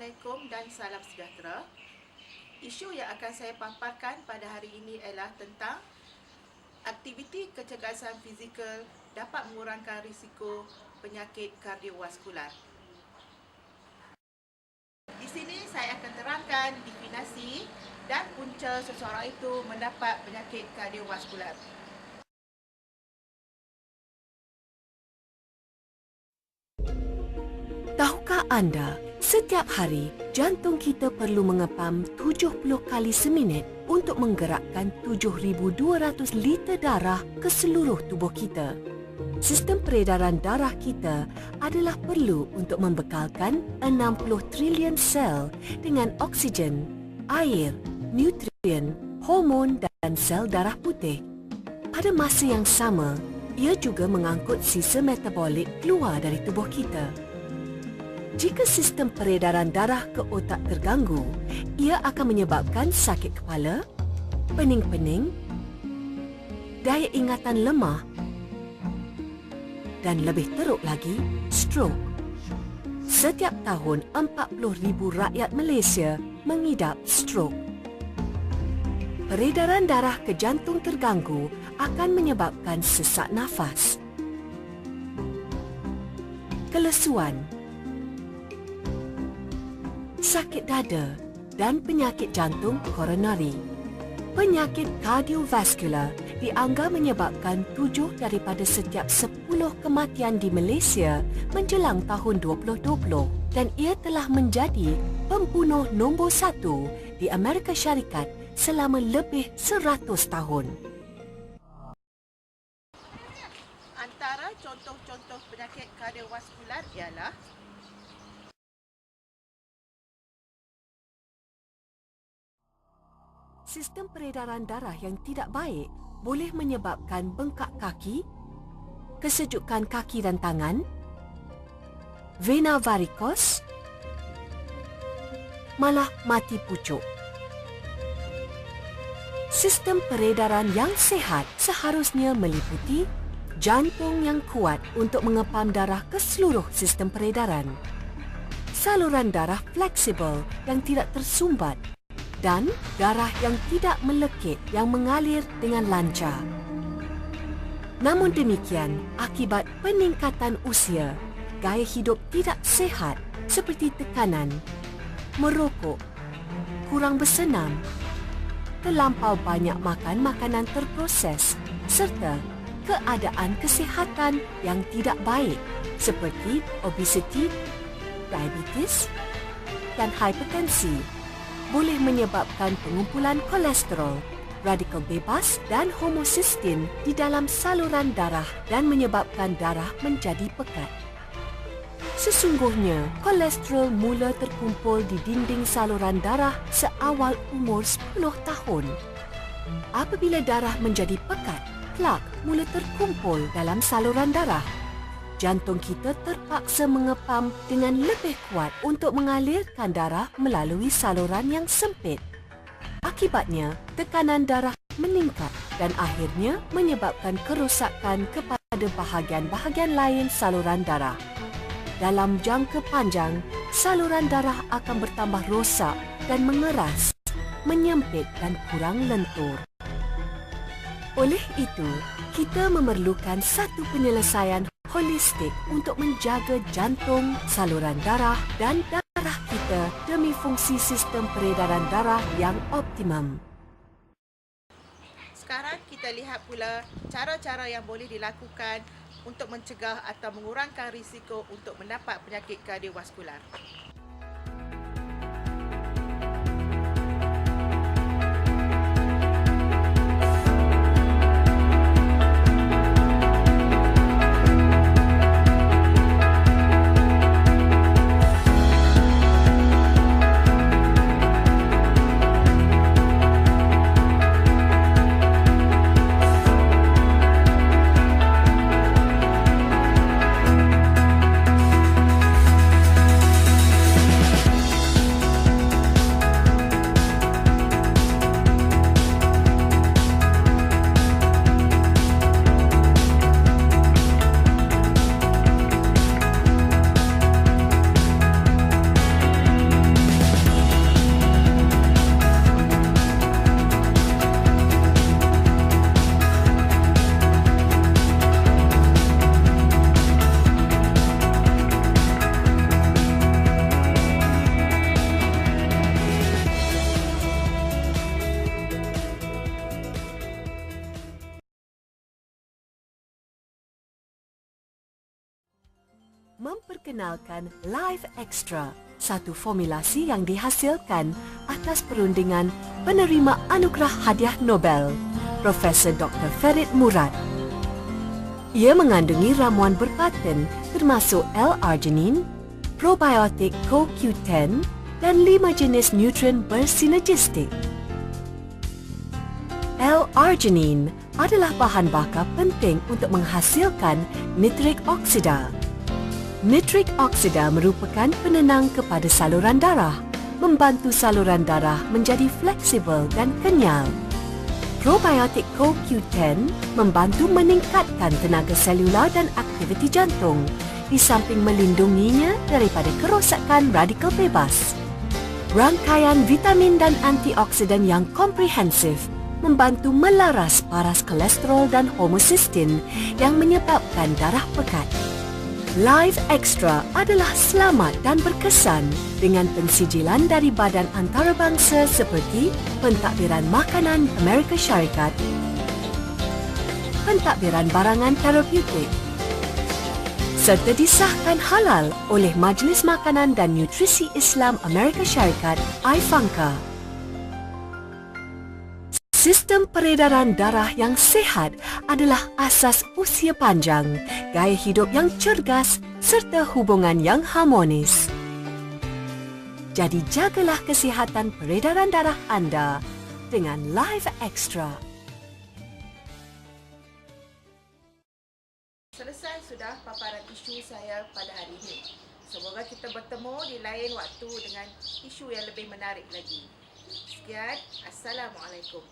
Assalamualaikum dan salam sejahtera. Isu yang akan saya paparkan pada hari ini ialah tentang aktiviti kecergasan fizikal dapat mengurangkan risiko penyakit kardiovaskular. Di sini saya akan terangkan definisi dan punca seseorang itu mendapat penyakit kardiovaskular. Tahukah anda, setiap hari jantung kita perlu mengepam 70 kali seminit untuk menggerakkan 7,200 liter darah ke seluruh tubuh kita. Sistem peredaran darah kita adalah perlu untuk membekalkan 60 trilion sel dengan oksigen, air, nutrien, hormon dan sel darah putih. Pada masa yang sama, ia juga mengangkut sisa metabolik keluar dari tubuh kita. Jika sistem peredaran darah ke otak terganggu, ia akan menyebabkan sakit kepala, pening-pening, daya ingatan lemah dan lebih teruk lagi, stroke. Setiap tahun, 40,000 rakyat Malaysia mengidap stroke. Peredaran darah ke jantung terganggu akan menyebabkan sesak nafas, kelesuan, sakit dada dan penyakit jantung koronari. Penyakit kardiovaskular dianggap menyebabkan 7 daripada setiap 10 kematian di Malaysia menjelang tahun 2020 dan ia telah menjadi pembunuh nombor 1 di Amerika Syarikat selama lebih 100 tahun. Antara contoh-contoh penyakit kardiovaskular ialah sistem peredaran darah yang tidak baik boleh menyebabkan bengkak kaki, kesejukan kaki dan tangan, vena varicose, malah mati pucuk. Sistem peredaran yang sihat seharusnya meliputi jantung yang kuat untuk mengepam darah ke seluruh sistem peredaran, saluran darah fleksibel yang tidak tersumbat, dan darah yang tidak melekit yang mengalir dengan lancar. Namun demikian, akibat peningkatan usia, gaya hidup tidak sihat seperti tekanan, merokok, kurang bersenam, terlampau banyak makan makanan terproses serta keadaan kesihatan yang tidak baik seperti obesiti, diabetes dan hipertensi boleh menyebabkan pengumpulan kolesterol, radikal bebas dan homocysteine di dalam saluran darah dan menyebabkan darah menjadi pekat. Sesungguhnya, kolesterol mula terkumpul di dinding saluran darah seawal umur 10 tahun. Apabila darah menjadi pekat, plak mula terkumpul dalam saluran darah. Jantung kita terpaksa mengepam dengan lebih kuat untuk mengalirkan darah melalui saluran yang sempit. Akibatnya, tekanan darah meningkat dan akhirnya menyebabkan kerosakan kepada bahagian-bahagian lain saluran darah. Dalam jangka panjang, saluran darah akan bertambah rosak dan mengeras, menyempit dan kurang lentur. Oleh itu, kita memerlukan satu penyelesaian holistik untuk menjaga jantung, saluran darah dan darah kita demi fungsi sistem peredaran darah yang optimum. sekarang kita lihat pula cara-cara yang boleh dilakukan untuk mencegah atau mengurangkan risiko untuk mendapat penyakit kardiovaskular. memperkenalkan Live Extra, satu formulasi yang dihasilkan atas perundingan penerima Anugerah Hadiah Nobel, Profesor Dr. Ferit Murad. Ia mengandungi ramuan berpaten termasuk L-arginine, probiotik CoQ10 dan 5 jenis nutrien bersinergistik. L-arginine adalah bahan bakar penting untuk menghasilkan nitrik oksida. Nitrik oksida merupakan penenang kepada saluran darah, membantu saluran darah menjadi fleksibel dan kenyal. Probiotik CoQ10 membantu meningkatkan tenaga selular dan aktiviti jantung, di samping melindunginya daripada kerosakan radikal bebas. Rangkaian vitamin dan antioksidan yang komprehensif membantu melaras paras kolesterol dan homocistin yang menyebabkan darah pekat. Live Extra adalah selamat dan berkesan dengan pensijilan dari badan antarabangsa seperti Pentadbiran Makanan Amerika Syarikat, Pentadbiran Barangan Terapeutik, serta disahkan halal oleh Majlis Makanan dan Nutrisi Islam Amerika Syarikat, IFANCA. Sistem peredaran darah yang sihat adalah asas usia panjang, gaya hidup yang cergas serta hubungan yang harmonis. Jadi jagalah kesihatan peredaran darah anda dengan Live Extra. Selesai sudah paparan isu saya pada hari ini. Semoga kita bertemu di lain waktu dengan isu yang lebih menarik lagi. Sekian, Assalamualaikum.